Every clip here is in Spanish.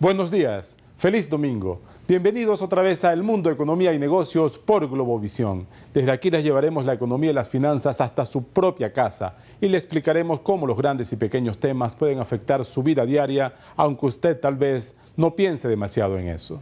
Buenos días, feliz domingo. Bienvenidos otra vez a El Mundo, Economía y Negocios por Globovisión. Desde aquí les llevaremos la economía y las finanzas hasta su propia casa y le explicaremos cómo los grandes y pequeños temas pueden afectar su vida diaria, aunque usted tal vez no piense demasiado en eso.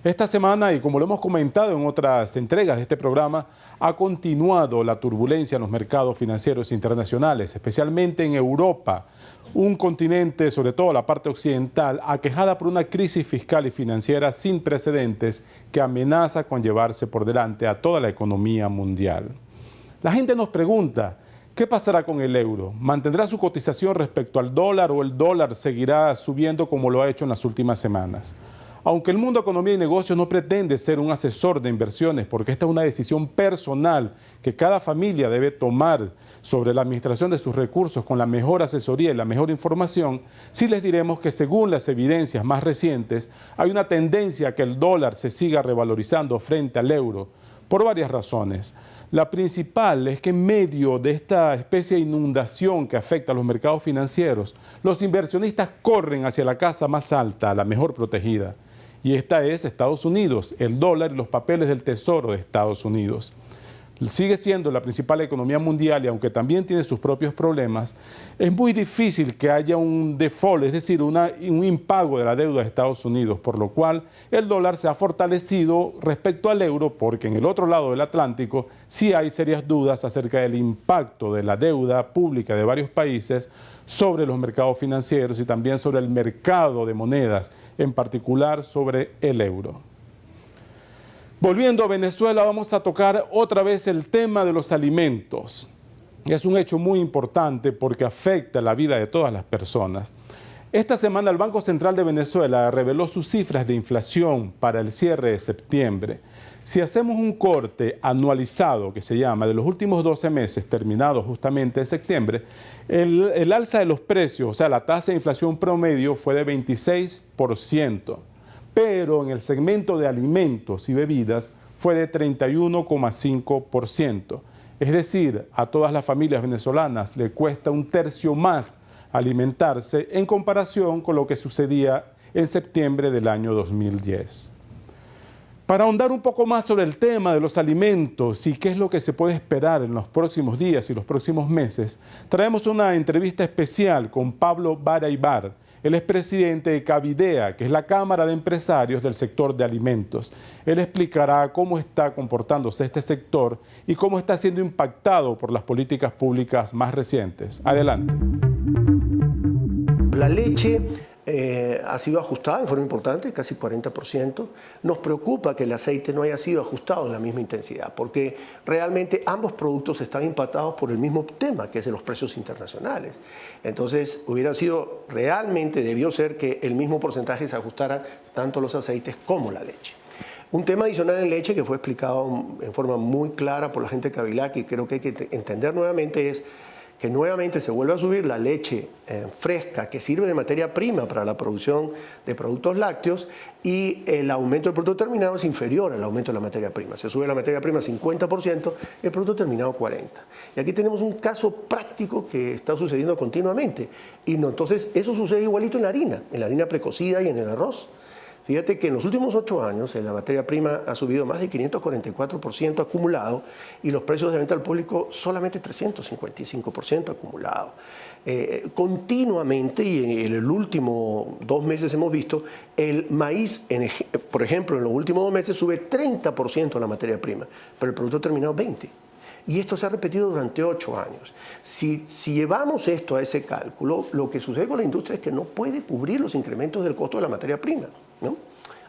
Esta semana, y como lo hemos comentado en otras entregas de este programa, ha continuado la turbulencia en los mercados financieros internacionales, especialmente en Europa, un continente, sobre todo la parte occidental, aquejada por una crisis fiscal y financiera sin precedentes que amenaza con llevarse por delante a toda la economía mundial. La gente nos pregunta, ¿qué pasará con el euro? ¿Mantendrá su cotización respecto al dólar o el dólar seguirá subiendo como lo ha hecho en las últimas semanas? Aunque el mundo Economía y Negocios no pretende ser un asesor de inversiones, porque esta es una decisión personal que cada familia debe tomar sobre la administración de sus recursos con la mejor asesoría y la mejor información, sí les diremos que según las evidencias más recientes, hay una tendencia a que el dólar se siga revalorizando frente al euro, por varias razones. La principal es que en medio de esta especie de inundación que afecta a los mercados financieros, los inversionistas corren hacia la casa más alta, la mejor protegida. Y esta es Estados Unidos, el dólar y los papeles del Tesoro de Estados Unidos. Sigue siendo la principal economía mundial y aunque también tiene sus propios problemas, es muy difícil que haya un default, es decir, un impago de la deuda de Estados Unidos, por lo cual el dólar se ha fortalecido respecto al euro, porque en el otro lado del Atlántico sí hay serias dudas acerca del impacto de la deuda pública de varios países sobre los mercados financieros y también sobre el mercado de monedas, en particular sobre el euro. Volviendo a Venezuela, vamos a tocar otra vez el tema de los alimentos. Es un hecho muy importante porque afecta la vida de todas las personas. Esta semana el Banco Central de Venezuela reveló sus cifras de inflación para el cierre de septiembre. Si hacemos un corte anualizado, que se llama, de los últimos 12 meses, terminados justamente en septiembre, el alza de los precios, o sea, la tasa de inflación promedio fue de 26%. Pero en el segmento de alimentos y bebidas fue de 31,5%. Es decir, a todas las familias venezolanas le cuesta un tercio más alimentarse en comparación con lo que sucedía en septiembre del año 2010. Para ahondar un poco más sobre el tema de los alimentos y qué es lo que se puede esperar en los próximos días y los próximos meses, traemos una entrevista especial con Pablo Baraybar. Él es presidente de Cavidea, que es la Cámara de Empresarios del sector de alimentos. Él explicará cómo está comportándose este sector y cómo está siendo impactado por las políticas públicas más recientes. Adelante. La leche ha sido ajustada en forma importante, casi 40%. Nos preocupa que el aceite no haya sido ajustado en la misma intensidad, porque realmente ambos productos están impactados por el mismo tema, que es de los precios internacionales. Entonces, debió ser que el mismo porcentaje se ajustara tanto los aceites como la leche. Un tema adicional en leche que fue explicado en forma muy clara por la gente de Cavilá, que creo que hay que entender nuevamente, es que nuevamente se vuelve a subir la leche fresca que sirve de materia prima para la producción de productos lácteos y el aumento del producto terminado es inferior al aumento de la materia prima. Se sube la materia prima 50%, el producto terminado 40%. Y aquí tenemos un caso práctico que está sucediendo continuamente. Y no, entonces eso sucede igualito en la harina precocida y en el arroz. Fíjate que en los últimos 8 años la materia prima ha subido más de 544% acumulado y los precios de venta al público solamente 355% acumulado. Continuamente, y en el último 2 meses hemos visto, el maíz, por ejemplo, en los últimos 2 meses sube 30% la materia prima, pero el producto terminado 20%. Y esto se ha repetido durante 8 años. Si llevamos esto a ese cálculo, lo que sucede con la industria es que no puede cubrir los incrementos del costo de la materia prima, ¿no?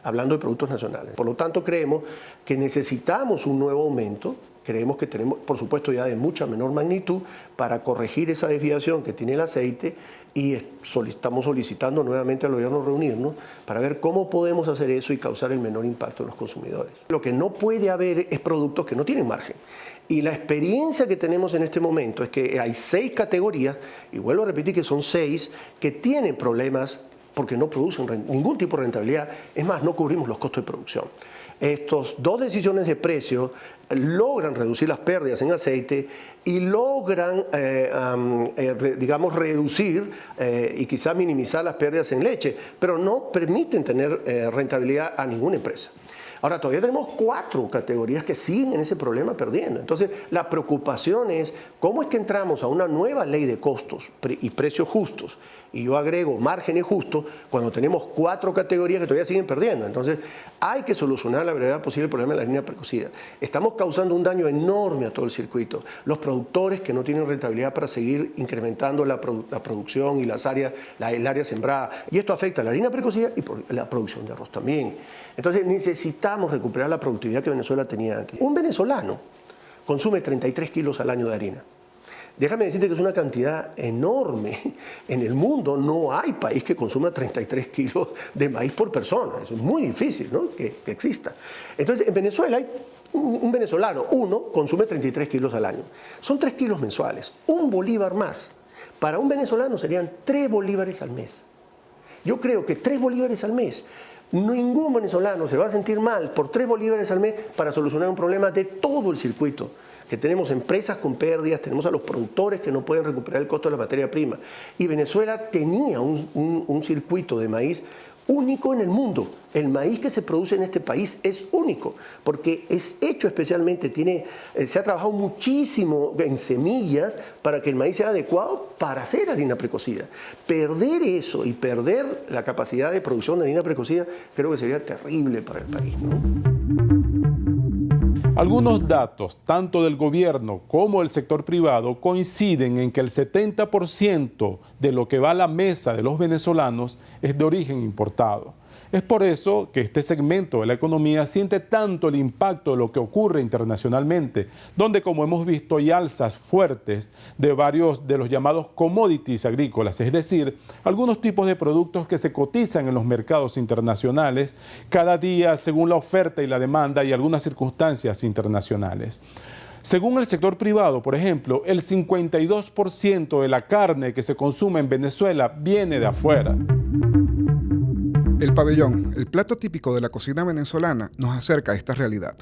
Hablando de productos nacionales. Por lo tanto, creemos que necesitamos un nuevo aumento. Creemos que tenemos, por supuesto, ya de mucha menor magnitud para corregir esa desviación que tiene el aceite y estamos solicitando nuevamente al gobierno reunirnos para ver cómo podemos hacer eso y causar el menor impacto en los consumidores. Lo que no puede haber es productos que no tienen margen. Y la experiencia que tenemos en este momento es que hay 6 categorías, y vuelvo a repetir que son 6, que tienen problemas porque no producen ningún tipo de rentabilidad. Es más, no cubrimos los costos de producción. Estas dos decisiones de precio logran reducir las pérdidas en aceite y logran, digamos, reducir y quizá minimizar las pérdidas en leche, pero no permiten tener rentabilidad a ninguna empresa. Ahora, todavía tenemos 4 categorías que siguen en ese problema perdiendo. Entonces, la preocupación es cómo es que entramos a una nueva ley de costos y precios justos, y yo agrego márgenes justos, cuando tenemos 4 categorías que todavía siguen perdiendo. Entonces, hay que solucionar a la brevedad posible el problema de la harina precocida. Estamos causando un daño enorme a todo el circuito. Los productores que no tienen rentabilidad para seguir incrementando la producción y el área sembrada. Y esto afecta a la harina precocida y la producción de arroz también. Entonces, necesitamos recuperar la productividad que Venezuela tenía antes. Un venezolano consume 33 kilos al año de harina. Déjame decirte que es una cantidad enorme. En el mundo no hay país que consuma 33 kilos de maíz por persona. Eso es muy difícil, ¿no? que exista. Entonces, en Venezuela hay un venezolano, consume 33 kilos al año. Son 3 kilos mensuales. Un bolívar más. Para un venezolano serían 3 bolívares al mes. Yo creo que 3 bolívares al mes. Ningún venezolano se va a sentir mal por 3 bolívares al mes para solucionar un problema de todo el circuito. Que tenemos empresas con pérdidas, tenemos a los productores que no pueden recuperar el costo de la materia prima. Y Venezuela tenía un circuito de maíz único en el mundo. El maíz que se produce en este país es único, porque es hecho especialmente, se ha trabajado muchísimo en semillas para que el maíz sea adecuado para hacer harina precocida. Perder eso y perder la capacidad de producción de harina precocida creo que sería terrible para el país, ¿no? Algunos datos, tanto del gobierno como del sector privado, coinciden en que el 70% de lo que va a la mesa de los venezolanos es de origen importado. Es por eso que este segmento de la economía siente tanto el impacto de lo que ocurre internacionalmente, donde, como hemos visto, hay alzas fuertes de varios de los llamados commodities agrícolas, es decir, algunos tipos de productos que se cotizan en los mercados internacionales cada día según la oferta y la demanda y algunas circunstancias internacionales. Según el sector privado, por ejemplo, el 52% de la carne que se consume en Venezuela viene de afuera. El pabellón, el plato típico de la cocina venezolana, nos acerca a esta realidad.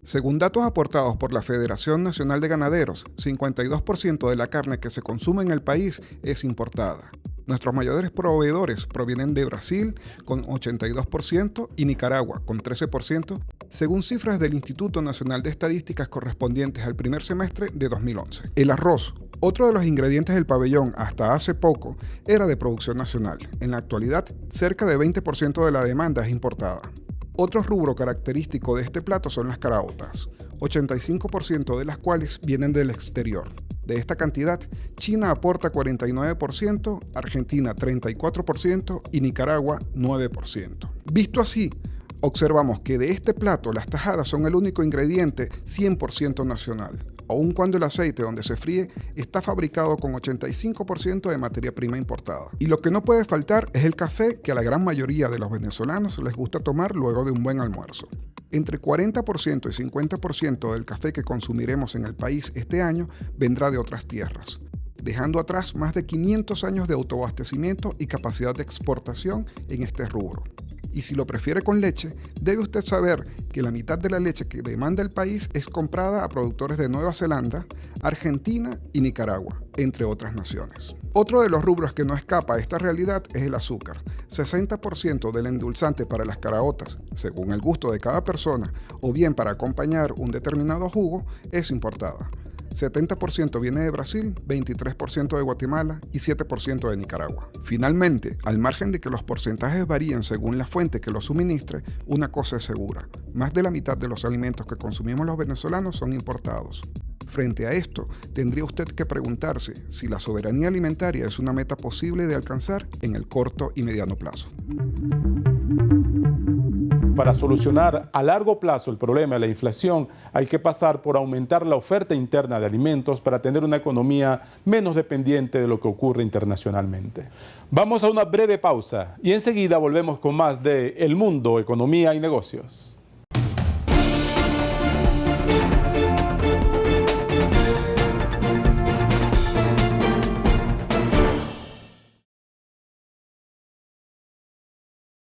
Según datos aportados por la Federación Nacional de Ganaderos, 52% de la carne que se consume en el país es importada. Nuestros mayores proveedores provienen de Brasil, con 82%, y Nicaragua, con 13%, según cifras del Instituto Nacional de Estadísticas correspondientes al primer semestre de 2011. El arroz, otro de los ingredientes del pabellón hasta hace poco, era de producción nacional. En la actualidad, cerca de 20% de la demanda es importada. Otro rubro característico de este plato son las caraotas, 85% de las cuales vienen del exterior. De esta cantidad, China aporta 49%, Argentina 34% y Nicaragua 9%. Visto así, observamos que de este plato las tajadas son el único ingrediente 100% nacional, aun cuando el aceite donde se fríe está fabricado con 85% de materia prima importada. Y lo que no puede faltar es el café que a la gran mayoría de los venezolanos les gusta tomar luego de un buen almuerzo. Entre 40% y 50% del café que consumiremos en el país este año vendrá de otras tierras, dejando atrás más de 500 años de autoabastecimiento y capacidad de exportación en este rubro. Y si lo prefiere con leche, debe usted saber que la mitad de la leche que demanda el país es comprada a productores de Nueva Zelanda, Argentina y Nicaragua, entre otras naciones. Otro de los rubros que no escapa a esta realidad es el azúcar. 60% del endulzante para las caraotas, según el gusto de cada persona, o bien para acompañar un determinado jugo, es importada. 70% viene de Brasil, 23% de Guatemala y 7% de Nicaragua. Finalmente, al margen de que los porcentajes varíen según la fuente que los suministre, una cosa es segura: más de la mitad de los alimentos que consumimos los venezolanos son importados. Frente a esto, tendría usted que preguntarse si la soberanía alimentaria es una meta posible de alcanzar en el corto y mediano plazo. Para solucionar a largo plazo el problema de la inflación, hay que pasar por aumentar la oferta interna de alimentos para tener una economía menos dependiente de lo que ocurre internacionalmente. Vamos a una breve pausa y enseguida volvemos con más de El Mundo, Economía y Negocios.